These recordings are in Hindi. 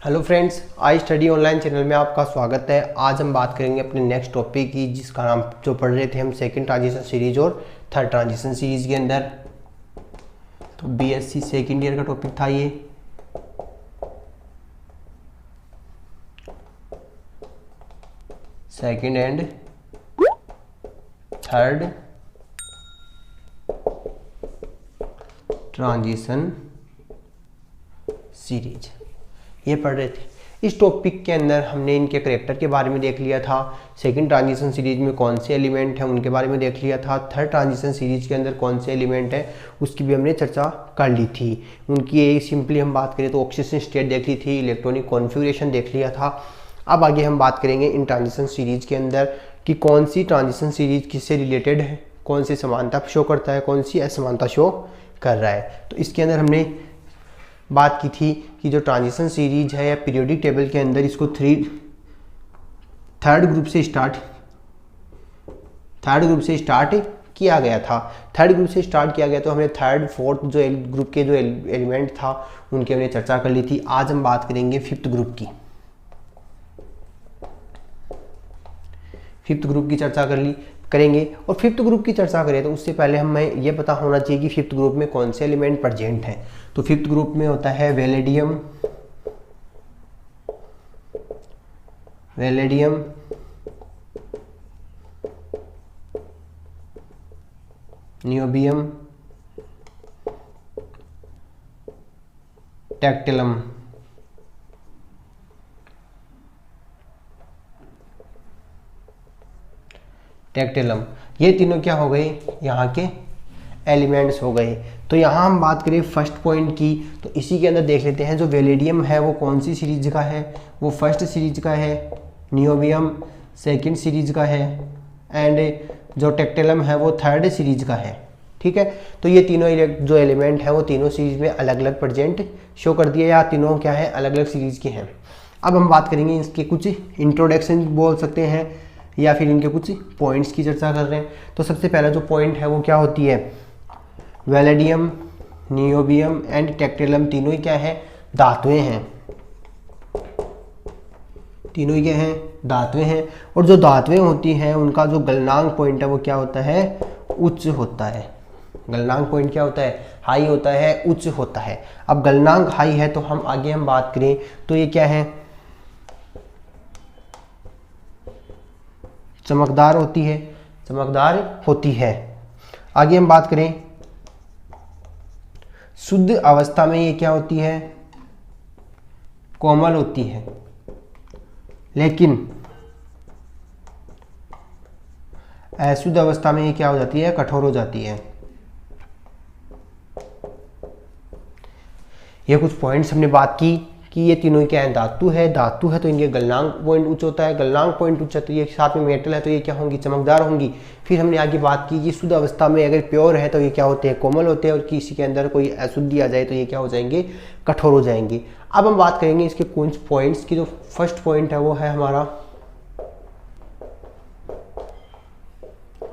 Hello friends, I study online channel में आपका स्वागत है। आज हम बात करेंगे अपने नेक्स्ट टॉपिक की, जिसका नाम जो पढ़ रहे थे हम सेकंड ट्रांजिशन सीरीज और थर्ड ट्रांजिशन सीरीज के अंदर। तो बीएससी सेकंड ईयर का टॉपिक था ये। Second and third transition series ये पढ़ रहे थे। इस टॉपिक के अंदर हमने इनके करेक्टर के बारे में देख लिया था। सेकंड ट्रांजिशन सीरीज में कौन से एलिमेंट हैं उनके बारे में देख लिया था। थर्ड ट्रांजिशन सीरीज के अंदर कौन से एलिमेंट हैं उसकी भी हमने चर्चा कर ली थी। उनकी एक सिंपली हम बात करें तो ऑक्सीजन स्टेट देख ली थी, इलेक्ट्रॉनिक कॉन्फ़िगरेशन देख लिया था। अब आगे हम बात करेंगे इन ट्रांजिशन सीरीज के अंदर कि कौन सी ट्रांजिशन सीरीज किससे रिलेटेड है, कौन सी समानता शो करता है, कौन सी असमानता शो कर रहा है। तो इसके अंदर हमने बात की थी कि जो ट्रांजिशन सीरीज है या पीरियोडिक टेबल के अंदर इसको थर्ड ग्रुप से स्टार्ट किया गया था। थर्ड ग्रुप से स्टार्ट किया गया तो हमने थर्ड फोर्थ जो ग्रुप के जो एलिमेंट था उनकी हमने चर्चा कर ली थी। आज हम बात करेंगे फिफ्थ ग्रुप की। फिफ्थ ग्रुप की चर्चा करेंगे और फिफ्थ ग्रुप की चर्चा करें तो उससे पहले हमें यह पता होना चाहिए कि फिफ्थ ग्रुप में कौन से एलिमेंट प्रेजेंट हैं। तो फिफ्थ ग्रुप में होता है वेलेडियम, नियोबियम, टैक्टिलम। ये तीनों क्या हो गए, यहाँ के एलिमेंट्स हो गए। तो यहाँ हम बात करें फर्स्ट पॉइंट की, तो इसी के अंदर देख लेते हैं जो वेलेडियम है वो कौन सी सीरीज का है, वो फर्स्ट सीरीज का है। नियोबियम सेकंड सीरीज का है एंड जो टैक्टिलम है वो थर्ड सीरीज का है। ठीक है, तो ये तीनों जो एलिमेंट है वो तीनों सीरीज में अलग अलग प्रेजेंट शो कर दिया, या तीनों क्या है अलग अलग सीरीज के हैं। अब हम बात करेंगे इसके कुछ इंट्रोडक्शन बोल सकते हैं या फिर इनके कुछ पॉइंट्स की चर्चा कर रहे हैं। तो सबसे पहला जो पॉइंट है वो क्या होती है, वेलेडियम, नियोबियम एंड टैक्टिलम तीनों ही क्या है, धातुएं हैं। तीनों ही क्या हैं, धातुएं हैं। और जो धातुएं होती हैं उनका जो गलनांक पॉइंट है वो क्या होता है, उच्च होता है। गलनांक पॉइंट क्या होता है, हाई होता है, उच्च होता है। अब गलनांक हाई है तो हम आगे बात करें तो ये क्या है, चमकदार होती है। आगे हम बात करें शुद्ध अवस्था में ये क्या होती है, कोमल होती है, लेकिन अशुद्ध अवस्था में ये क्या हो जाती है, कठोर हो जाती है। ये कुछ पॉइंट्स हमने बात की कि ये तीनों क्या है, धातु है तो इनके गलनांक पॉइंट उच्च होता है। गलनांक पॉइंट उच्च तो ये साथ में मेटल है तो ये क्या होंगी, चमकदार होंगी। फिर हमने आगे बात की कि शुद्ध अवस्था में अगर प्योर है तो ये क्या होते हैं, कोमल होते हैं, और किसी के अंदर कोई अशुद्धि आ जाए तो ये क्या हो जाएंगे, कठोर हो जाएंगे। अब हम बात करेंगे इसके कुछ पॉइंट्स की। जो फर्स्ट पॉइंट है वो है हमारा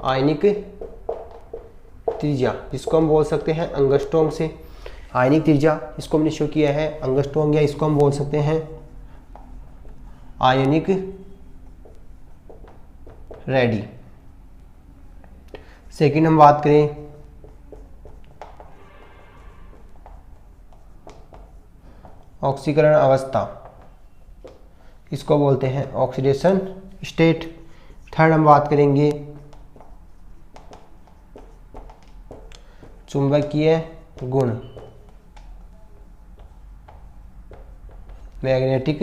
आयनिक त्रिज्या, जिसको हम बोल सकते हैं अंगस्ट्रॉम से। आयनिक त्रिज्या इसको हमने शो किया है अंगस्ट्रॉम, या इसको हम बोल सकते हैं आयनिक रेडी। सेकंड हम बात करें ऑक्सीकरण अवस्था, इसको बोलते हैं ऑक्सीडेशन स्टेट। थर्ड हम बात करेंगे चुंबकीय गुण, मैग्नेटिक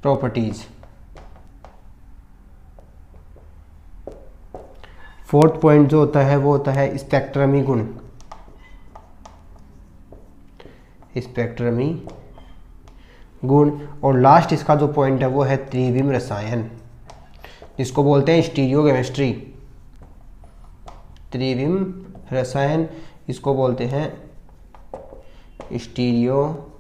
प्रॉपर्टीज। फोर्थ पॉइंट जो होता है वो होता है स्पेक्ट्रमी गुण, और लास्ट इसका जो पॉइंट है वो है त्रिविम रसायन, जिसको बोलते हैं स्टीरियोकेमिस्ट्री। त्रिविम रसायन इसको बोलते हैं स्टीरियो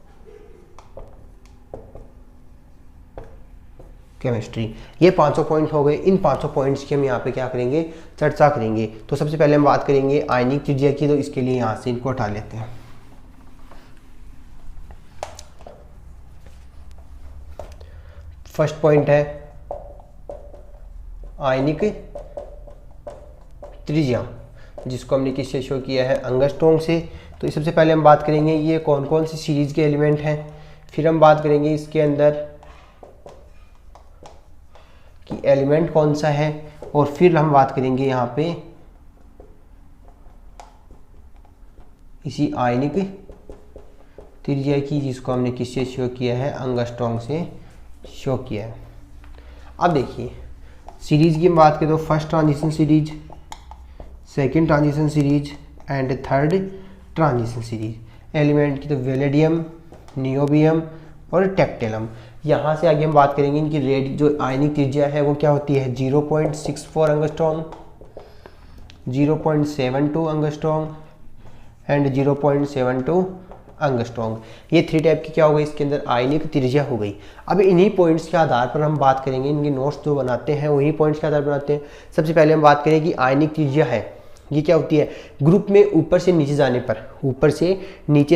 केमिस्ट्री। ये पांचों पॉइंट हो गए। इन पांचों पॉइंट्स की हम यहाँ पे क्या करेंगे, चर्चा करेंगे। तो सबसे पहले हम बात करेंगे आयनिक त्रिज्या की, तो इसके लिए यहाँ से इनको हटा लेते हैं। फर्स्ट पॉइंट है आयनिक त्रिज्या, जिसको हमने किससे शो किया है, एंगस्ट्रॉम से। तो सबसे पहले हम बात करेंगे ये कौन कौन सी सीरीज के एलिमेंट हैं, फिर हम बात करेंगे इसके अंदर कि एलिमेंट कौन सा है, और फिर हम बात करेंगे यहाँ पे इसी आयनिक त्रिज्या की, जिसको हमने किससे शो किया है, एंगस्ट्रॉम से शो किया है। अब देखिए सीरीज की हम बात करें तो first transition series, second transition series and third transition series. Element की तो वेलेडियम, नियोबियम और टेक्टेलम। यहाँ से आगे हम बात करेंगे इनकी रेड जो आयनिक त्रिज्या है वो क्या होती है, 0.64 एंगस्ट्रॉम, 0.72 एंगस्ट्रॉम एंड 0.72 एंगस्ट्रॉम। ये 3 टाइप की क्या हो गई इसके अंदर आयनिक त्रिज्या हो गई। अब इन्हीं पॉइंट्स के आधार पर हम बात करेंगे, इनके नोट्स जो बनाते हैं वही पॉइंट्स के आधार पर बनाते हैं। सबसे पहले हम बात करें कि आयनिक त्रिज्या है ये क्या होती है, ग्रुप में ऊपर से नीचे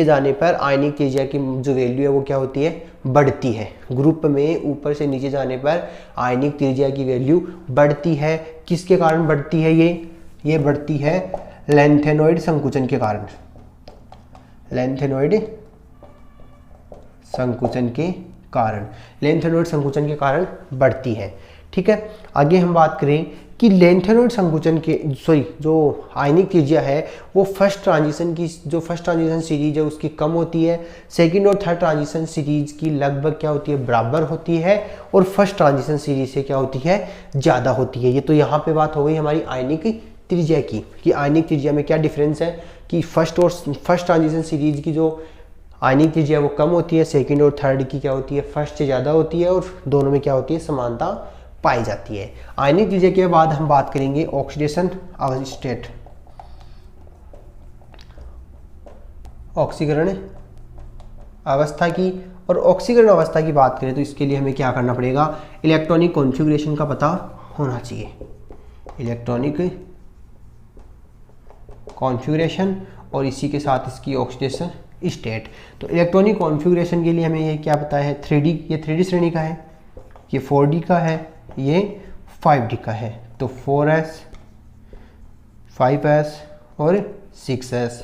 जाने पर आयनिक त्रिज्या की जो वैल्यू है वो क्या होती है, बढ़ती है। ग्रुप में ऊपर से नीचे जाने पर आयनिक त्रिज्या की वैल्यू बढ़ती है। किसके कारण बढ़ती है ये बढ़ती है लैंथेनॉइड संकुचन के कारण, लैंथेनॉइड संकुचन के कारण बढ़ती है। ठीक है, आगे हम बात करें कि लैंथेनॉइड संकुचन के जो आयनिक त्रिज्या है वो फर्स्ट ट्रांजिशन सीरीज है उसकी कम होती है, सेकंड और थर्ड ट्रांजिशन सीरीज की लगभग क्या होती है, बराबर होती है, और फर्स्ट ट्रांजिशन सीरीज से क्या होती है, ज़्यादा होती है। ये तो यहाँ पे बात हो गई हमारी आयनिक त्रिज्या की कि आयनिक त्रिज्या में क्या डिफरेंस है कि फर्स्ट ट्रांजिशन सीरीज की जो आयनिक त्रिज्या वो कम होती है, सेकंड और थर्ड की क्या होती है, फर्स्ट से ज़्यादा होती है, और दोनों में क्या होती है, समानता पाई जाती है। आयनिक त्रिज्या के बाद हम बात करेंगे ऑक्सीडेशन स्टेट, ऑक्सीकरण अवस्था की। और ऑक्सीकरण अवस्था की बात करें तो इसके लिए हमें क्या करना पड़ेगा, इलेक्ट्रॉनिक कॉन्फ़िगरेशन का पता होना चाहिए, इलेक्ट्रॉनिक कॉन्फ़िगरेशन और इसी के साथ इसकी ऑक्सीडेशन स्टेट। तो इलेक्ट्रॉनिक कॉन्फ़िगरेशन के लिए हमें ये क्या पता है, 3D, ये 3D श्रेणी का है, ये 4D का है, ये 5D का है। तो 4s, 5s और 6s,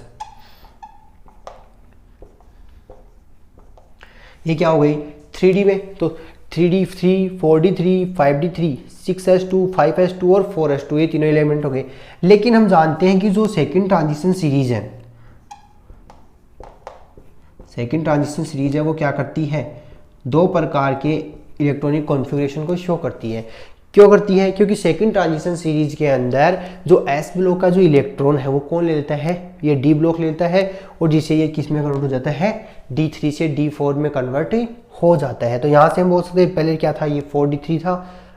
ये क्या हो गई 3D में। तो 3D 3, 4D 3, 5D 3, 6s2, 5s2 और 4s2, ये तीनों एलिमेंट हो गए। लेकिन हम जानते हैं कि जो सेकंड ट्रांजिशन सीरीज है, सेकंड ट्रांजिशन सीरीज है वो क्या करती है, 2 प्रकार के इलेक्ट्रॉनिक कॉन्फ़िगरेशन को शो करती है। क्यों करती है, क्योंकि सेकंड ट्रांजिशन सीरीज के अंदर जो एस ब्लॉक का जो इलेक्ट्रॉन है वो कौन ले लेता है, ये डी ब्लॉक लेता है, और जिससे ये किस में कन्वर्ट हो जाता है, D3 से D4 में कन्वर्ट हो जाता है। तो यहाँ से हम बोल सकते हैं पहले क्या था, ये 4D3 था,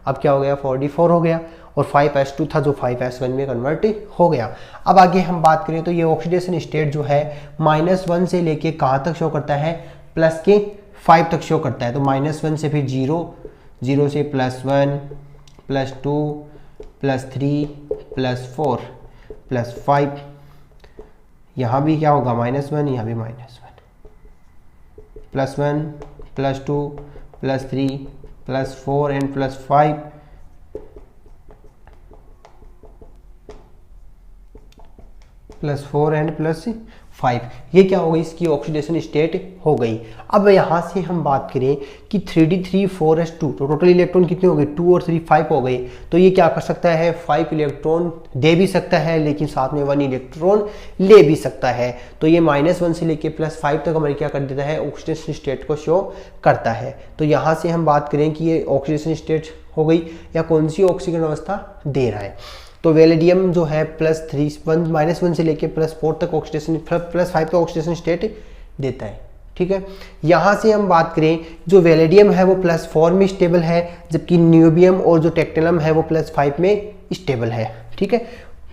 अब क्या हो गया 4D4 हो गया, और 5s2 था जो 5s1 में कन्वर्ट हो गया। अब आगे हम बात करें तो ये ऑक्सीडेशन स्टेट जो है -1 से लेके कहाँ तक शो करता है, +5 तक शो करता है। तो -1 से फिर 0, 0 से +1, +2, +3, +4, +5, यहाँ भी क्या होगा -1, यहाँ भी -1, +1, +2, +3, +4 एंड +5, +4 एंड +5, ये क्या हो गई, इसकी ऑक्सीडेशन स्टेट हो गई। अब यहाँ से हम बात करें कि 3D3 4s2, तो टोटल इलेक्ट्रॉन कितने हो गए, 2 और 3 5 हो गए। तो ये क्या कर सकता है, 5 इलेक्ट्रॉन दे भी सकता है, लेकिन साथ में 1 इलेक्ट्रॉन ले भी सकता है। तो ये -1 से लेके +5 तक हमारी क्या कर देता है, ऑक्सीडेशन स्टेट को शो करता है। तो यहाँ से हम बात करें कि ये ऑक्सीडेशन स्टेट हो गई या कौन सी ऑक्सीकरण अवस्था दे रहा है। तो वेलेडियम जो है -1 से लेके +4 तक ऑक्सीडेशन, +5 तक ऑक्सीडेशन स्टेट देता है। ठीक है, यहाँ से हम बात करें जो वेलेडियम है वो +4 में स्टेबल है, जबकि नियोबियम और जो टेक्टेलम है वो +5 में स्टेबल है। ठीक है,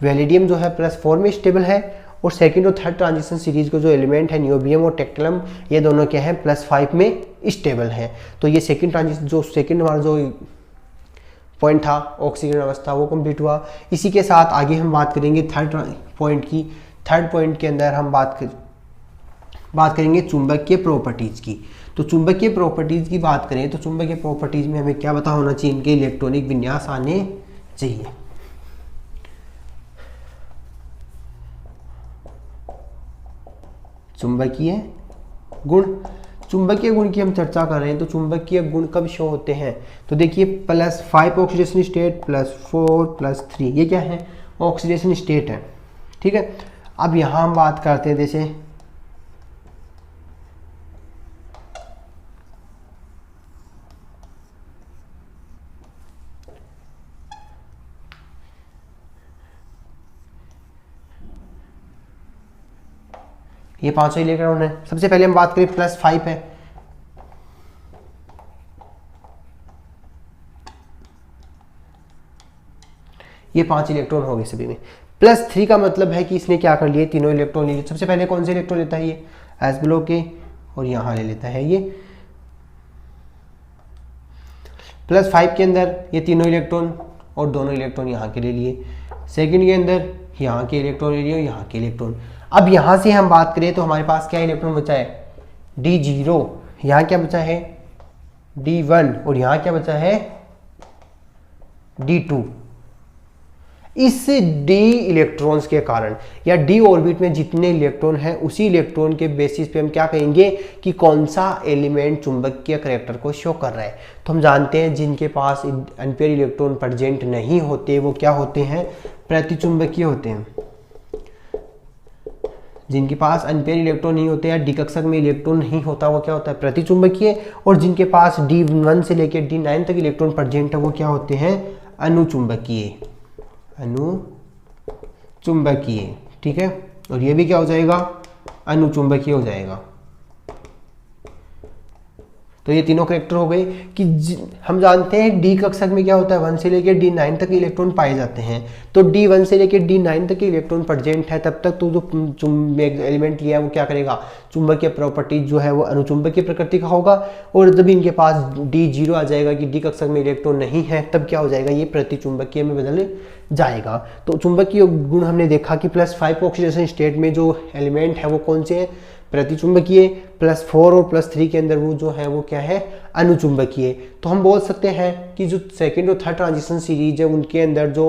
वेलेडियम जो है +4 में स्टेबल है, और सेकंड और थर्ड ट्रांजिशन सीरीज को जो एलिमेंट है नियोबियम और टेक्टेलम, ये दोनों क्या है, +5 में स्टेबल है। तो ये सेकंड ट्रांजिशन जो सेकंड हमारा जो पॉइंट था ऑक्सीकरण अवस्था वो कंप्लीट हुआ। इसी के साथ आगे हम बात करेंगे थर्ड पॉइंट की। थर्ड पॉइंट के अंदर हम बात करेंगे चुंबकीय प्रॉपर्टीज की। तो चुंबकीय प्रॉपर्टीज की बात करें तो चुंबकीय प्रॉपर्टीज में हमें क्या पता होना चाहिए, इनके इलेक्ट्रॉनिक विन्यास आने चाहिए। चुंबकीय गुण, चुंबकीय गुण की हम चर्चा कर रहे हैं, तो चुंबकीय गुण कब शो होते हैं, तो देखिए +5 ऑक्सीडेशन स्टेट +4 +3, ये क्या है, ऑक्सीडेशन स्टेट है, ठीक है। अब यहाँ हम बात करते हैं जैसे ये 500 इलेक्ट्रॉन है। सबसे पहले हम बात करें +5 है, ये 5 इलेक्ट्रॉन हो गए सभी में। +3 का मतलब है कि इसने क्या कर लिए, तीनों इलेक्ट्रॉन ले लिए। सबसे पहले कौन से इलेक्ट्रॉन लेता है, ये एस ब्लॉक के, और यहाँ ले लेता है ये +5 के अंदर ये तीनों इलेक्ट्रॉन और दोनों इलेक्ट्रॉन यहाँ के ले लिए। सेकंड के अंदर यहाँ के इलेक्ट्रॉन ले लिए और यहाँ के इलेक्ट्रॉन। अब यहाँ से हम बात करें तो हमारे पास क्या इलेक्ट्रॉन बचा है, D0, यहाँ क्या बचा है D1, और यहाँ क्या बचा है D2। इस d इलेक्ट्रॉन्स के कारण या d ऑर्बिट में जितने इलेक्ट्रॉन हैं उसी इलेक्ट्रॉन के बेसिस पे हम क्या कहेंगे कि कौन सा एलिमेंट चुंबकीय करैक्टर को शो कर रहा है। तो हम जानते हैं जिनके पास अनपेयर इलेक्ट्रॉन प्रेजेंट नहीं होते वो क्या होते हैं, प्रतिचुंबकीय होते हैं। जिनके पास अनपेयर इलेक्ट्रॉन नहीं होते या डी कक्षक में इलेक्ट्रॉन नहीं होता वो क्या होता है, प्रतिचुंबकीय। और जिनके पास D1 से लेकर D9 तक इलेक्ट्रॉन प्रेजेंट है वो क्या होते हैं, अनुचुंबकीय, अनुचुंबकीय, ठीक है। और ये भी क्या हो जाएगा, अनुचुंबकीय हो जाएगा। तो ये तीनों करैक्टर हो गए कि हम जानते हैं डी कक्षक में क्या होता है, 1 से लेकर D9 तक इलेक्ट्रॉन पाए जाते हैं। तो D1 से लेकर D9 तक इलेक्ट्रॉन प्रेजेंट है तब तक तो जो एलिमेंट लिया है वो क्या करेगा, चुंबकीय प्रॉपर्टी जो है वो अनुचुंबकीय प्रकृति का होगा। और जब इनके पास D0 आ जाएगा कि डी कक्षक में इलेक्ट्रॉन नहीं है तब क्या हो जाएगा, ये प्रतिचुंबकीय में बदल जाएगा। तो चुंबकीय गुण हमने देखा कि +5 ऑक्सीडेशन स्टेट में जो एलिमेंट है वो कौन से हैं, प्रतिचुंबकीय। +4 और +3 के अंदर वो जो है वो क्या है, अनुचुंबकीय। तो हम बोल सकते हैं कि जो सेकंड और थर्ड ट्रांजिशन सीरीज है उनके अंदर जो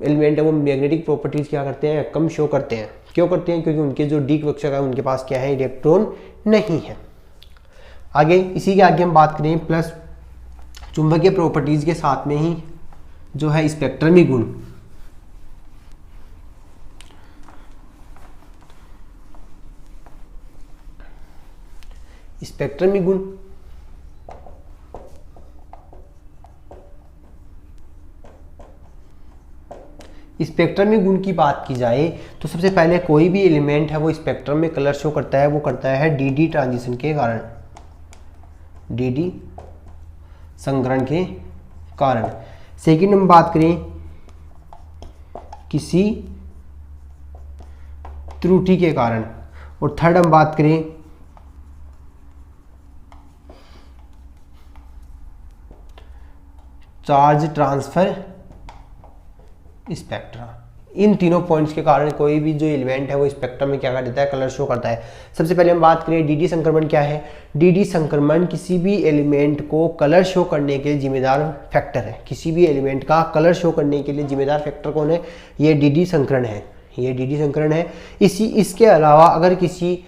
एलिमेंट है वो मैग्नेटिक प्रॉपर्टीज क्या करते हैं, कम शो करते हैं। क्यों करते हैं, क्योंकि उनके जो डी कक्षक है उनके पास क्या है, इलेक्ट्रॉन नहीं है। आगे इसी के आगे हम बात करें प्लस चुंबकीय प्रॉपर्टीज के साथ में ही जो है स्पेक्ट्रमी गुण। स्पेक्ट्रमी गुण स्पेक्ट्रमी गुण की बात की जाए तो सबसे पहले कोई भी एलिमेंट है वो स्पेक्ट्रम में कलर शो करता है, वो करता है डी ट्रांजिशन के कारण, डी संकरण के कारण। सेकंड हम बात करें किसी त्रुटि के कारण, और थर्ड हम बात करें चार्ज ट्रांसफर स्पेक्ट्रा। इन तीनों पॉइंट्स के कारण कोई भी जो एलिमेंट है वो स्पेक्ट्रम में क्या कर देता है, कलर शो करता है। सबसे पहले हम बात करें डी संक्रमण क्या है। डी संक्रमण किसी भी एलिमेंट को कलर शो करने के लिए जिम्मेदार फैक्टर है। किसी भी एलिमेंट का कलर शो करने के लिए जिम्मेदार फैक्टर कौन है, ये डी संकरण है, ये डी संकरण है। इसके अलावा अगर किसी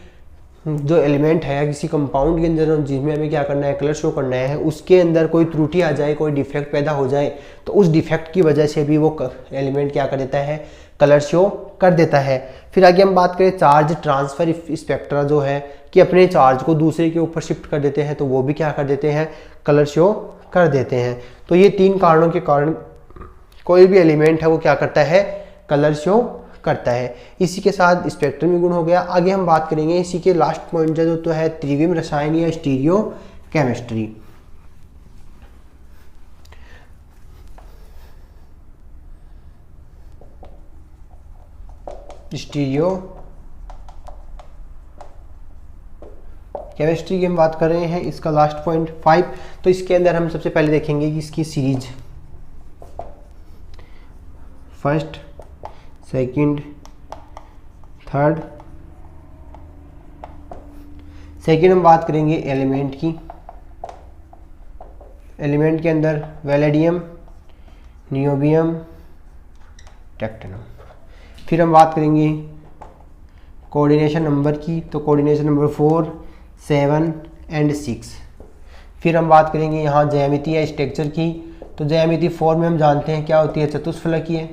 जो एलिमेंट है या किसी कंपाउंड के अंदर जिसमें हमें क्या करना है, कलर शो करना है, उसके अंदर कोई त्रुटि आ जाए, कोई डिफेक्ट पैदा हो जाए तो उस डिफेक्ट की वजह से भी वो एलिमेंट क्या कर देता है, कलर शो कर देता है। फिर आगे हम बात करें चार्ज ट्रांसफर स्पेक्ट्रा जो है कि अपने चार्ज को दूसरे के ऊपर शिफ्ट कर देते हैं, तो वो भी क्या कर देते हैं, कलर शो कर देते हैं। तो ये तीन कारणों के कारण कोई भी एलिमेंट है वो क्या करता है, कलर शो करता है। इसी के साथ स्पेक्ट्रमी गुण हो गया। आगे हम बात करेंगे इसी के लास्ट पॉइंट जो तो है त्रिविम रसायन या स्टीरियो केमिस्ट्री। स्टीरियो केमिस्ट्री की हम बात कर रहे हैं, इसका लास्ट पॉइंट 5। तो इसके अंदर हम सबसे पहले देखेंगे कि इसकी series first, second, third, second हम बात करेंगे एलिमेंट की। एलिमेंट के अंदर वेलेडियम, नियोबियम, टेक्टिनम। फिर हम बात करेंगे कोऑर्डिनेशन नंबर की, तो कोऑर्डिनेशन नंबर 4, 7 एंड 6। फिर हम बात करेंगे यहाँ ज्यामिति या स्ट्रक्चर की, तो ज्यामिति 4 में हम जानते हैं क्या होती है, चतुष्फलकीय।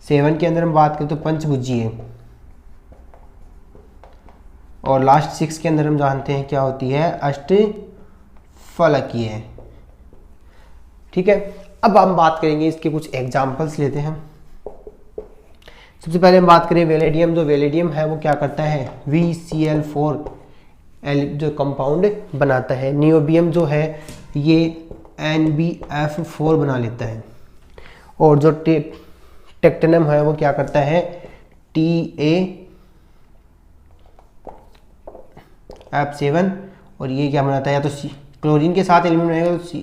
7 के अंदर हम बात करें तो पंचभुजीय, और लास्ट 6 के अंदर हम जानते हैं क्या होती है, अष्टफलकीय। ठीक है, अब हम बात करेंगे इसके कुछ एग्जाम्पल्स लेते हैं। सबसे पहले हम बात करें वेलेडियम। जो वेलेडियम है वो क्या करता है, VCl4 जो कंपाउंड बनाता है। नियोबियम जो है ये NBF4 बना लेता है, और जो टेक्टिनम है वो क्या करता है, TaF7, और ये क्या बनाता है, या तो क्लोरीन के साथ एलिमेंट बनाएगा तो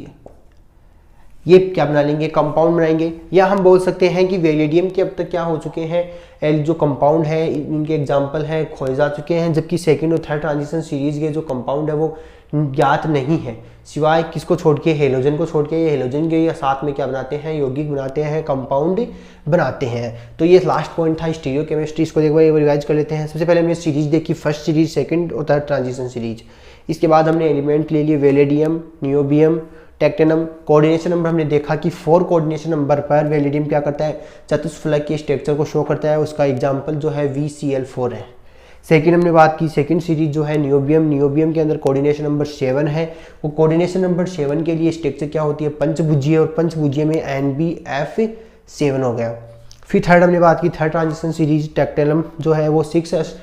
ये क्या बना लेंगे, कंपाउंड बनाएंगे। या हम बोल सकते हैं कि वेलेडियम के अब तक क्या हो चुके हैं, जो कंपाउंड है इनके एग्जांपल हैं खोए जा चुके हैं, जबकि सेकंड और थर्ड ट्रांजिशन सीरीज के जो कंपाउंड है वो ज्ञात नहीं है, सिवाय किसको छोड़ के, हेलोजन को छोड़ के। ये हेलोजन के साथ में क्या बनाते हैं, यौगिक बनाते हैं, कंपाउंड बनाते हैं। तो ये लास्ट पॉइंट था स्टीरियोकेमिस्ट्री, इसको एक बार रिवाइज कर लेते हैं। सबसे पहले हमने सीरीज देखी, फर्स्ट सीरीज, सेकंड और थर्ड ट्रांजिशन सीरीज। इसके बाद हमने एलिमेंट ले लिए वेलेडियम, नियोबियम, टेक्टिनम। कोऑर्डिनेशन नंबर हमने देखा कि 4 कोऑर्डिनेशन नंबर पर वेलेडियम क्या करता है, चतुष्फलक के स्ट्रक्चर को शो करता है, उसका एग्जांपल जो है VCl4 है। सेकंड हमने बात की, सेकंड सीरीज जो है नियोबियम। नियोबियम के अंदर कोऑर्डिनेशन नंबर 7 है, वो कोऑर्डिनेशन नंबर 7 के लिए स्ट्रक्चर क्या होती है, पंचभुजीय, और पंचभुजीय में NBF7 हो गया। फिर थर्ड हमने बात की, थर्ड ट्रांजिशन सीरीज टेक्टिनम जो है वो 6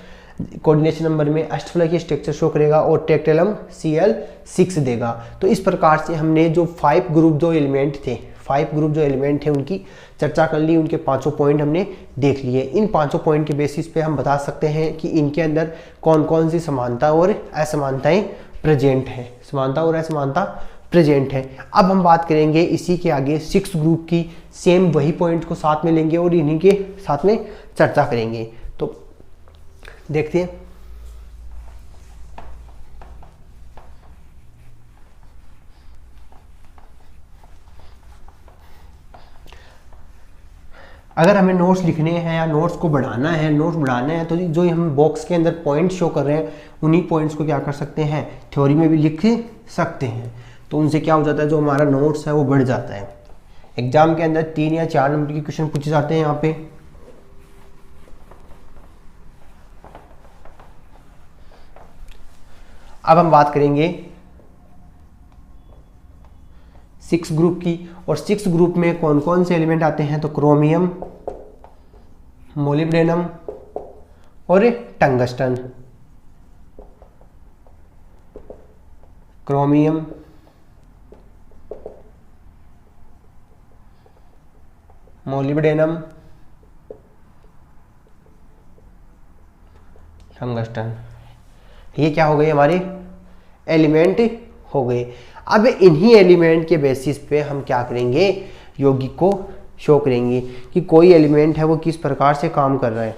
कोऑर्डिनेशन नंबर में अष्टफलकीय स्ट्रक्चर शो करेगा, और टेक्टिनम Cl6 देगा। तो इस प्रकार से हमने जो 5 ग्रुप जो एलिमेंट थे उनकी चर्चा कर ली, उनके 5 पॉइंट हमने देख लिए। इन 5 पॉइंट के बेसिस पे हम बता सकते हैं कि इनके अंदर कौन कौन सी समानता और असमानताएं प्रेजेंट हैं, समानता और असमानता प्रेजेंट है। अब हम बात करेंगे इसी के आगे 6 ग्रुप की, सेम वही पॉइंट को साथ में लेंगे और इन्हीं के साथ में चर्चा करेंगे। तो देखते हैं। अगर हमें नोट्स लिखने हैं या नोट्स को बढ़ाना है तो जो हम बॉक्स के अंदर पॉइंट शो कर रहे हैं उन्हीं पॉइंट्स को क्या कर सकते हैं, थ्योरी में भी लिख सकते हैं। तो उनसे क्या हो जाता है, जो हमारा नोट्स है वो बढ़ जाता है। एग्जाम के अंदर 3 या 4 नंबर के क्वेश्चन पूछे जाते हैं यहाँ पे। अब हम बात करेंगे 6 ग्रुप की, और 6 ग्रुप में कौन कौन से एलिमेंट आते हैं, तो क्रोमियम, मोलिब्डेनम और टंगस्टन। क्रोमियम, मोलिब्डेनम, टंगस्टन, ये क्या हो गए, हमारे एलिमेंट हो गए। अब इन्हीं एलिमेंट के बेसिस पे हम क्या करेंगे, यौगिक को शो करेंगे कि कोई एलिमेंट है वो किस प्रकार से काम कर रहा है,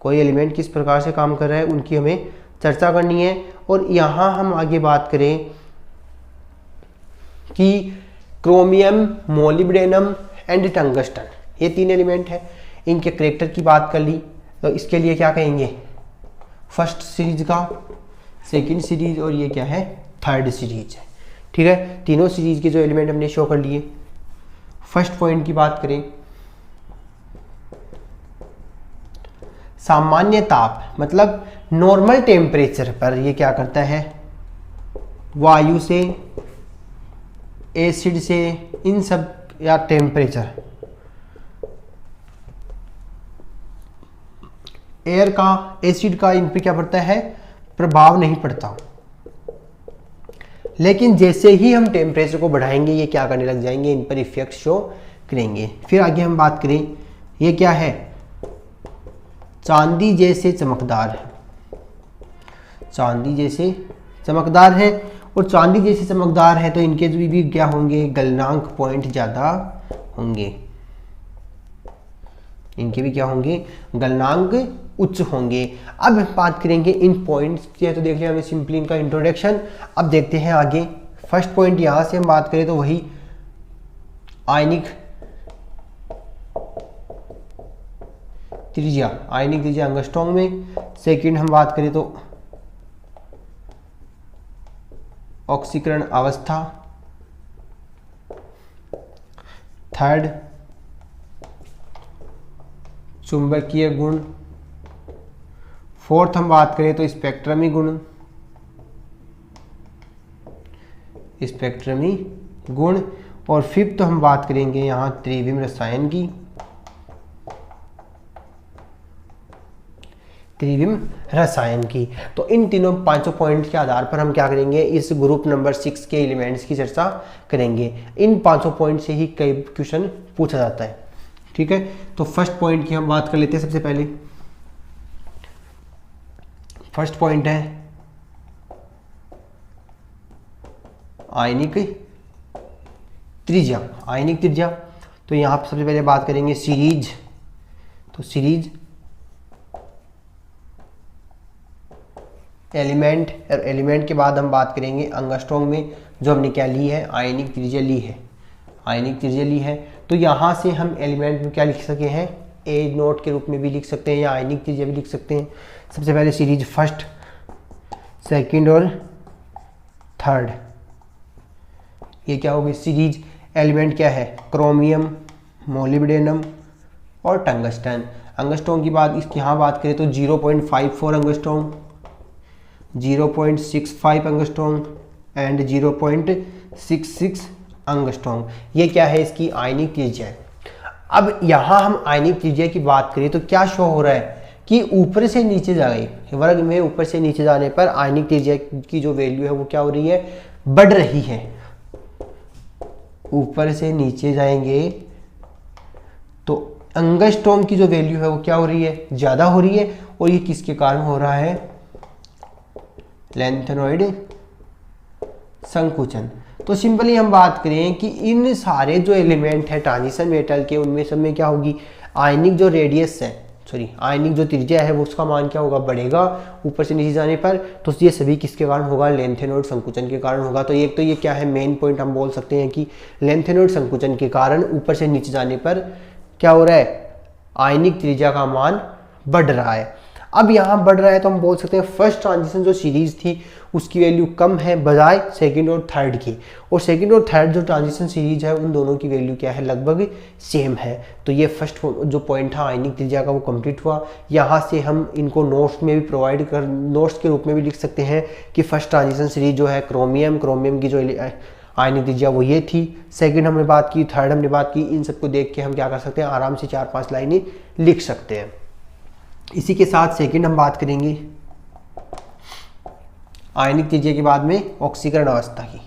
कोई एलिमेंट किस प्रकार से काम कर रहा है, उनकी हमें चर्चा करनी है। और यहाँ हम आगे बात करें कि क्रोमियम, मोलिब्डेनम एंड टंगस्टन, ये 3 एलिमेंट है, इनके करेक्टर की बात कर ली। तो इसके लिए क्या कहेंगे, फर्स्ट सीरीज का, सेकंड सीरीज, और ये क्या है, थर्ड सीरीज है। ठीक है, तीनों सीरीज के जो एलिमेंट हमने शो कर लिए। फर्स्ट पॉइंट की बात करें, सामान्य ताप मतलब नॉर्मल टेम्परेचर पर ये क्या करता है, वायु से, एसिड से, इन सब या टेम्परेचर, एयर का, एसिड का इन पर क्या पड़ता है, प्रभाव नहीं पड़ता। लेकिन जैसे ही हम टेम्परेचर को बढ़ाएंगे ये क्या करने लग जाएंगे, इन पर इफेक्ट शो करेंगे। फिर आगे हम बात करें, ये क्या है, चांदी जैसे चमकदार है, चांदी जैसे चमकदार है, और चांदी जैसे चमकदार है तो इनके भी क्या होंगे, गलनांक पॉइंट ज़्यादा होंगे, इनके भी क्या होंगे, गलनांक उच्च होंगे। अब बात करेंगे इन पॉइंट्स की है, तो देख लिया हमें सिंपली इनका इंट्रोडक्शन। अब देखते हैं आगे। फर्स्ट पॉइंट यहाँ से हम बात करें तो वही आयनिक त्रिज्या एंगस्ट्रॉम में। सेकंड हम बात करें तो ऑक्सीकरण अवस्था। थर्ड चुंबकीय गुण। फोर्थ हम बात करें तो स्पेक्ट्रमी गुण। और फिफ्थ हम बात करेंगे यहाँ त्रिविम रसायन की। तो इन तीनों पांचों पॉइंट के आधार पर हम क्या करेंगे, इस ग्रुप नंबर 6 के एलिमेंट्स की चर्चा करेंगे। इन पांचों पॉइंट से ही कई क्वेश्चन पूछा जाता है। ठीक है, तो फर्स्ट पॉइंट की हम बात कर लेते हैं। सबसे पहले फर्स्ट पॉइंट है आयनिक त्रिज्या। तो यहाँ पर सबसे पहले बात करेंगे सीरीज। तो सीरीज एलिमेंट, और एलिमेंट के बाद हम बात करेंगे एंगस्ट्रॉम में, जो हमने क्या ली है, आयनिक त्रिज्या ली है। तो यहाँ से हम एलिमेंट में क्या लिख सके हैं, ए नोट के रूप में भी लिख सकते हैं या आयनिक त्रिज्या भी लिख सकते हैं। सबसे पहले सीरीज फर्स्ट, सेकंड और थर्ड, ये क्या होगी सीरीज। एलिमेंट क्या है, क्रोमियम, मोलिब्डेनम और टंगस्टन। एंगस्ट्रॉम की बात यहाँ बात करें तो 0.54 एंगस्ट्रॉम, 0.65 एंगस्ट्रॉम एंड 0.66 एंगस्ट्रॉम। ये क्या है, इसकी आयनिक त्रिज्या है। अब यहाँ हम आयनिक त्रिज्या की बात करें तो क्या शो हो रहा है कि ऊपर से नीचे जा गई, वर्ग में ऊपर से नीचे जाने पर आयनिक त्रिज्या की जो वैल्यू है वो क्या हो रही है, बढ़ रही है। ऊपर से नीचे जाएंगे तो एंगस्ट्रॉम की जो वैल्यू है वो क्या हो रही है, ज्यादा हो रही है। और ये किसके कारण हो रहा है, लेंथेनॉइड संकुचन। तो सिंपली हम बात करें कि इन सारे जो एलिमेंट है ट्रांजिशन मेटल के, उनमें सब में क्या होगी, आयनिक जो रेडियस है, आयनिक जो त्रिज्या है वो उसका मान क्या होगा, बढ़ेगा ऊपर से नीचे जाने पर। तो ये सभी किसके कारण होगा, लेंथेनॉइड संकुचन के कारण होगा। तो ये क्या है, मेन पॉइंट हम बोल सकते हैं कि लेंथेनॉइड संकुचन के कारण ऊपर से नीचे जाने पर क्या हो रहा है, आयनिक त्रिज्या का मान बढ़ रहा है। अब यहाँ बढ़ रहा है तो हम बोल सकते हैं फर्स्ट ट्रांजिशन जो सीरीज थी उसकी वैल्यू कम है बजाय सेकंड और थर्ड की, और सेकंड और थर्ड जो ट्रांजिशन सीरीज है उन दोनों की वैल्यू क्या है, लगभग सेम है। तो ये फर्स्ट जो पॉइंट था आयनिक त्रिज्या का वो कंप्लीट हुआ। यहाँ से हम इनको नोट्स में भी नोट्स के रूप में भी लिख सकते हैं कि फर्स्ट ट्रांजिशन सीरीज जो है क्रोमियम की जो आयनिक त्रिज्या वो ये थी, सेकंड हमने बात की, थर्ड हमने बात की। इन सबको देख के हम क्या कर सकते हैं, आराम से 4-5 लाइनें लिख सकते हैं। इसी के साथ सेकंड हम बात करेंगे आयनिक त्रिज्या के बाद में ऑक्सीकरण अवस्था की।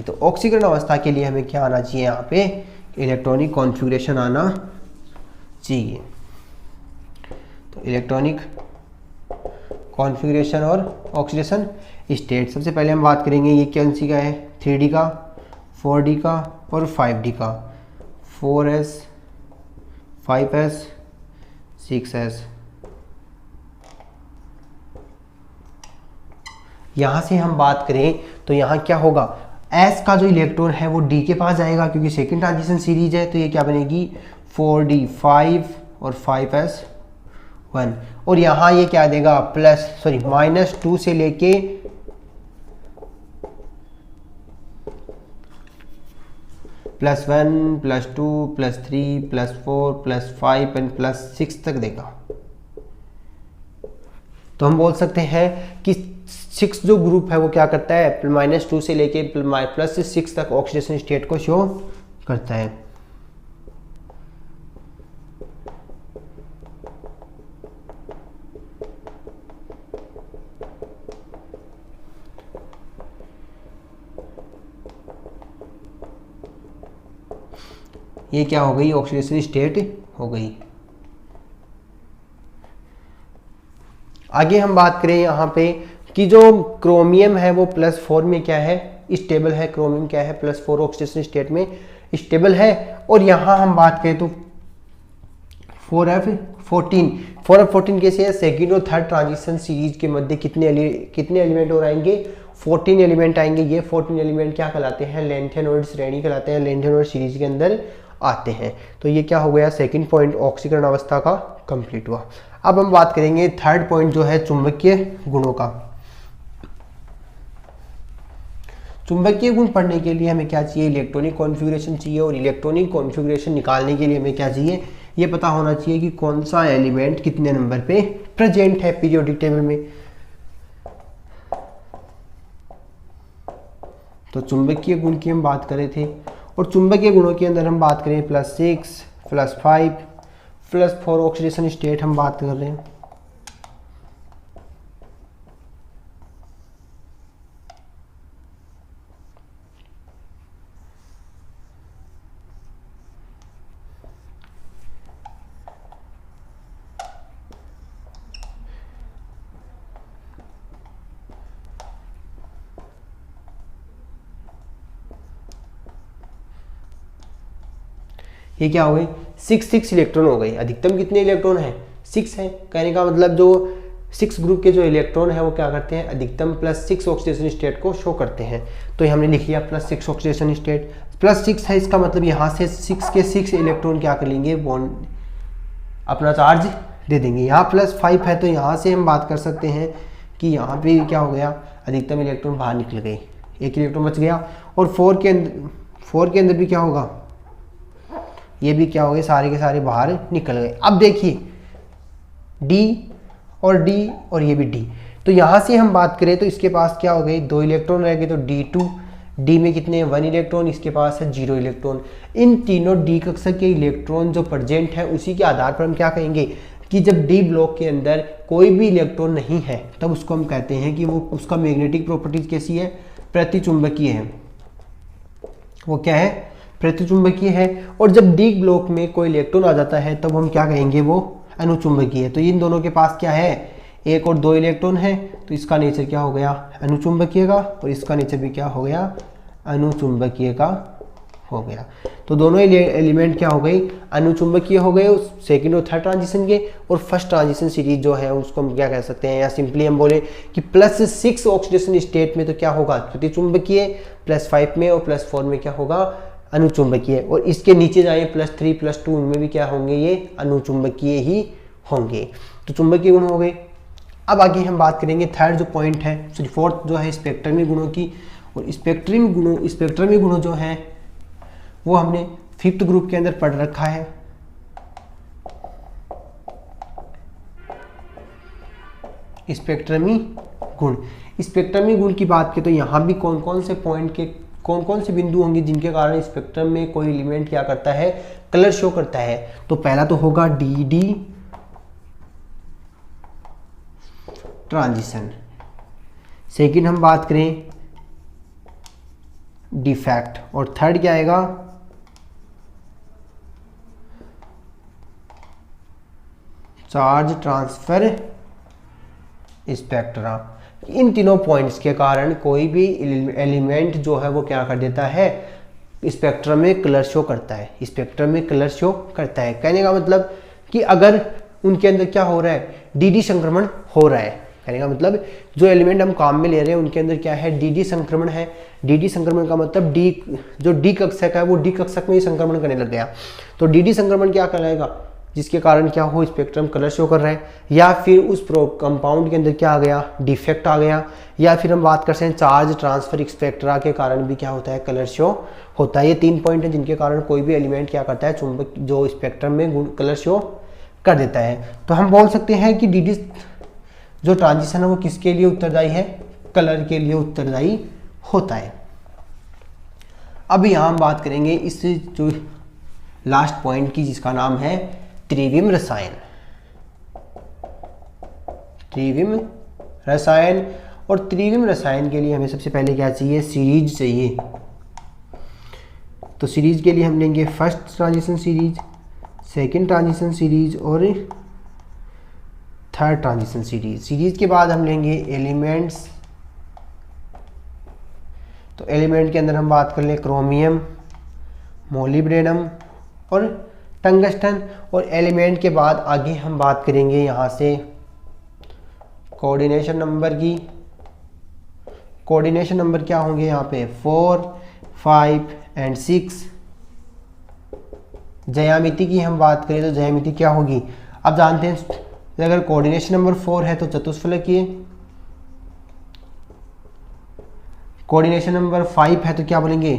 तो ऑक्सीकरण अवस्था के लिए हमें क्या आना चाहिए, यहाँ पे इलेक्ट्रॉनिक कॉन्फ़िगरेशन आना चाहिए। तो इलेक्ट्रॉनिक कॉन्फ़िगरेशन और ऑक्सीडेशन स्टेट। सबसे पहले हम बात करेंगे ये कौन सी का है, 3D का, 4D का और 5D का। 4s, 5s, 6s। यहाँ से हम बात करें तो यहाँ क्या होगा, s का जो इलेक्ट्रॉन है वो d के पास जाएगा क्योंकि सेकंड ट्रांजिशन सीरीज है। तो ये क्या बनेगी, 4d 5 और 5s 1। और यहाँ ये क्या देगा, -2 से लेके +1 +2 +3 +4 +5 एंड +6 तक देगा। तो हम बोल सकते हैं कि 6 जो ग्रुप है वो क्या करता है, -2 से लेके +6 तक ऑक्सीडेशन स्टेट को शो करता है। ये क्या हो गई, ऑक्सीडेशन स्टेट हो गई। आगे हम बात करें यहाँ पे कि जो क्रोमियम है वो +4 में क्या है, स्टेबल है, क्रोमियम क्या है +4 ऑक्सीडेशन स्टेट में स्टेबल है। और यहाँ हम बात करें तो 4f14 कैसे है, सेकंड और थर्ड ट्रांजिशन सीरीज के मध्य कितने एलिमेंट और आएंगे, 14 एलिमेंट आएंगे। ये 14 एलिमेंट क्या कहलाते हैं, लेंथेनॉइड श्रेणी कहलाते हैं, लेंथेनॉइड सीरीज के अंदर आते हैं। तो ये क्या हो गया, सेकंड पॉइंट ऑक्सीकरण अवस्था का कंप्लीट हुआ। अब हम बात करेंगे थर्ड पॉइंट जो है चुंबकीय गुणों का। चुंबकीय गुण पढ़ने के लिए हमें क्या चाहिए, इलेक्ट्रॉनिक कॉन्फ़िगरेशन चाहिए। और इलेक्ट्रॉनिक कॉन्फ़िगरेशन निकालने के लिए हमें क्या चाहिए, ये पता होना चाहिए कि कौन सा एलिमेंट कितने नंबर पे प्रेजेंट है पीरियोडिक टेबल में। तो चुंबकीय गुण की हम बात कर रहे थे, और चुंबकीय गुणों के अंदर हम बात करें +6 +5 +4 ऑक्सीडेशन स्टेट हम बात कर रहे हैं। ये क्या हो गई, 6 इलेक्ट्रॉन हो गई। अधिकतम कितने इलेक्ट्रॉन है, 6 है। कहने का मतलब जो 6 ग्रुप के जो इलेक्ट्रॉन है वो क्या करते हैं, अधिकतम +6 ऑक्सीडेशन स्टेट को शो करते हैं। तो हमने लिख लिया +6 ऑक्सीडेशन स्टेट, +6 है, इसका मतलब यहाँ से 6 के 6 इलेक्ट्रॉन क्या कर लेंगे, बॉन्ड अपना चार्ज दे देंगे। यहाँ +5 है, तो यहाँ से हम बात कर सकते हैं कि यहाँ पे क्या हो गया, अधिकतम इलेक्ट्रॉन बाहर निकल गए, 1 इलेक्ट्रॉन बच गया। और 4 के अंदर भी क्या होगा, ये भी क्या हो गए, सारे के सारे बाहर निकल गए। अब देखिए डी और ये भी डी, तो यहाँ से हम बात करें तो इसके पास क्या हो गई, 2 इलेक्ट्रॉन रह गए। तो D2, डी में कितने हैं, 1 इलेक्ट्रॉन, इसके पास है 0 इलेक्ट्रॉन। इन तीनों डी कक्षा के इलेक्ट्रॉन जो प्रेजेंट है उसी के आधार पर हम क्या कहेंगे कि जब डी ब्लॉक के अंदर कोई भी इलेक्ट्रॉन नहीं है तब उसको हम कहते हैं कि वो उसका मैग्नेटिक प्रॉपर्टीज कैसी है, प्रतिचुंबकीय है। वो क्या है, प्रतिचुंबकीय है। और जब डी ब्लॉक में कोई इलेक्ट्रॉन आ जाता है तब हम क्या कहेंगे, वो अनुचुंबकीय है। तो इन दोनों के पास क्या है, 1 और 2 इलेक्ट्रॉन है, तो इसका नेचर क्या हो गया, अनुचुंबकीय का, और इसका नेचर भी क्या हो गया, अनुचुंबकीय का हो गया। तो दोनों एलिमेंट क्या हो गई, अनुचुंबकीय हो गए सेकंड और थर्ड ट्रांजिशन के। और फर्स्ट ट्रांजिशन सीरीज जो है उसको हम क्या कह सकते हैं, या सिंपली हम बोले कि +6 ऑक्सीडेशन स्टेट में तो क्या होगा, प्रतिचुंबकीय, +5 में और +4 में क्या होगा, अनुचुंबकीय। और इसके नीचे जाए +3 +2 उनमें भी क्या होंगे, ये अनुचुंबकीय ही होंगे। तो चुंबकीय गुण हो गए। अब आगे हम बात करेंगे थर्ड जो पॉइंट है, सॉरी फोर्थ जो है स्पेक्ट्रमी गुणों की। और स्पेक्ट्रमी गुणों जो है वो हमने 5th ग्रुप के अंदर पढ़ रखा है। स्पेक्ट्रमी गुण की बात करें तो यहाँ भी कौन कौन से पॉइंट के कौन कौन से बिंदु होंगे जिनके कारण स्पेक्ट्रम में कोई एलिमेंट क्या करता है, कलर शो करता है। तो पहला तो होगा डी ट्रांजिशन। सेकंड हम बात करें डिफेक्ट, और थर्ड क्या आएगा, चार्ज ट्रांसफर स्पेक्ट्रा। इन तीनों पॉइंट्स के कारण कोई भी एलिमेंट जो है वो क्या कर देता है, स्पेक्ट्रम में कलर शो करता है, कहने का मतलब कि अगर उनके अंदर क्या हो रहा है, डी संक्रमण हो रहा है। कहने का मतलब जो एलिमेंट हम काम में ले रहे हैं उनके अंदर क्या है, डी संक्रमण है। डी संक्रमण का मतलब जो डी कक्षक है वो डी कक्षक में ही संक्रमण करने लग गया। तो डी संक्रमण क्या कहलाएगा, जिसके कारण क्या हो, स्पेक्ट्रम कलर शो कर रहा है। या फिर उस कंपाउंड के अंदर क्या आ गया, डिफेक्ट आ गया। या फिर हम बात कर सकते हैं चार्ज ट्रांसफर स्पेक्ट्रा के कारण भी क्या होता है, कलर शो होता है। ये 3 पॉइंट है जिनके कारण कोई भी एलिमेंट क्या करता है, चुंबक जो स्पेक्ट्रम में कलर शो कर देता है। तो हम बोल सकते हैं कि डी जो ट्रांजिशन है वो किसके लिए उत्तरदायी है, कलर के लिए उत्तरदायी होता है। अब यहाँ हम बात करेंगे इस जो लास्ट पॉइंट की, जिसका नाम है त्रिविम रसायन। और त्रिविम रसायन के लिए हमें सबसे पहले क्या चाहिए, सीरीज चाहिए। तो सीरीज के लिए हम लेंगे first transition series, second transition series और थर्ड ट्रांजिशन सीरीज। सीरीज के बाद हम लेंगे एलिमेंट्स तो एलिमेंट के अंदर हम बात कर लें क्रोमियम, मोलिब्डेनम और टंगस्टन। और एलिमेंट के बाद आगे हम बात करेंगे यहाँ से कोऑर्डिनेशन नंबर की। कोऑर्डिनेशन नंबर क्या होंगे यहाँ पे 4, 5 एंड 6। ज्यामिति की हम बात करें तो ज्यामिति क्या होगी, अब जानते हैं अगर कोऑर्डिनेशन नंबर 4 है तो चतुष्फलकीय, कोऑर्डिनेशन नंबर 5 है तो क्या बोलेंगे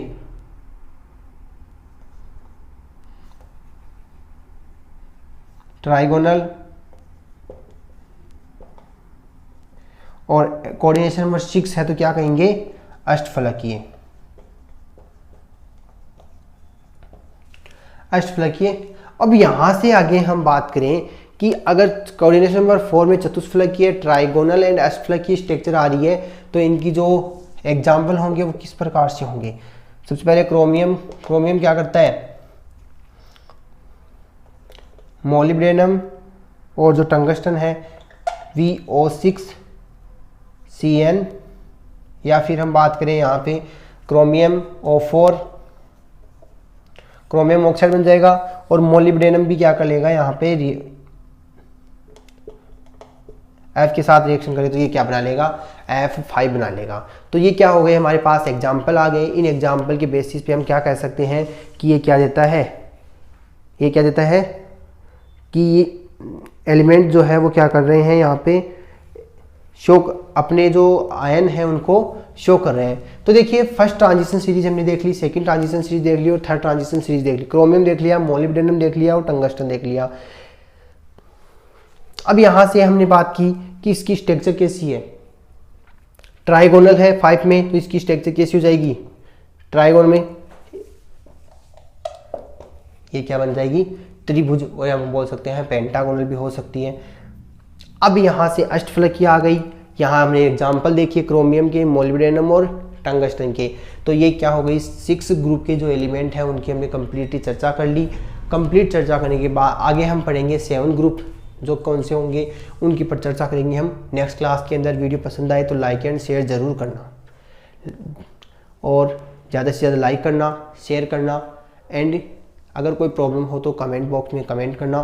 ट्राइगोनल, और कोऑर्डिनेशन नंबर 6 है तो क्या कहेंगे अष्टफलकीय। अष्टफलकीय। अब यहां से आगे हम बात करें कि अगर कोऑर्डिनेशन नंबर 4 में चतुष्फलकीय, ट्राइगोनल एंड अष्टफलकीय स्ट्रक्चर आ रही है तो इनकी जो एग्जाम्पल होंगे वो किस प्रकार से होंगे। सबसे पहले क्रोमियम क्या करता है मोलिब्डेनम, और जो टंगस्टन है VO6Cn, या फिर हम बात करें यहाँ पे क्रोमियम O4, क्रोमियम ऑक्साइड बन जाएगा। और मोलिब्डेनम भी क्या कर लेगा यहाँ पे F के साथ रिएक्शन करें तो ये क्या बना लेगा F5 बना लेगा। तो ये क्या हो गए हमारे पास एग्जाम्पल आ गए। इन एग्जाम्पल के बेसिस पे हम क्या कह सकते हैं कि ये क्या देता है, ये क्या देता है कि एलिमेंट जो है वो क्या कर रहे हैं यहाँ पे शो, अपने जो आयन है उनको शो कर रहे हैं। तो देखिए फर्स्ट ट्रांजिशन सीरीज हमने देख ली, सेकंड ट्रांजिशन सीरीज देख ली और थर्ड ट्रांजिशन सीरीज देख ली। क्रोमियम देख लिया, मोलिब्डेनम देख लिया और टंगस्टन देख लिया। अब यहां से हमने बात की कि इसकी स्ट्रक्चर कैसी है, ट्राइगोनल है 5 में तो इसकी स्ट्रक्चर कैसी हो जाएगी ट्राइगोनल में, ये क्या बन जाएगी त्रिभुज, और हम बोल सकते हैं पेंटागोनल भी हो सकती है। अब यहाँ से अष्टफलकीय आ गई। यहाँ हमने एग्जाम्पल देखिए क्रोमियम के, मोलिब्डेनम और टंगस्टन के। तो ये क्या हो गई 6 ग्रुप के जो एलिमेंट हैं उनकी हमने कंप्लीटली चर्चा कर ली। कंप्लीट चर्चा करने के बाद आगे हम पढ़ेंगे 7 ग्रुप जो कौन से होंगे उनकी पर चर्चा करेंगे हम नेक्स्ट क्लास के अंदर। वीडियो पसंद आए तो लाइक एंड शेयर ज़रूर करना, और ज़्यादा से ज़्यादा लाइक करना, शेयर करना, एंड अगर कोई प्रॉब्लम हो तो कमेंट बॉक्स में कमेंट करना।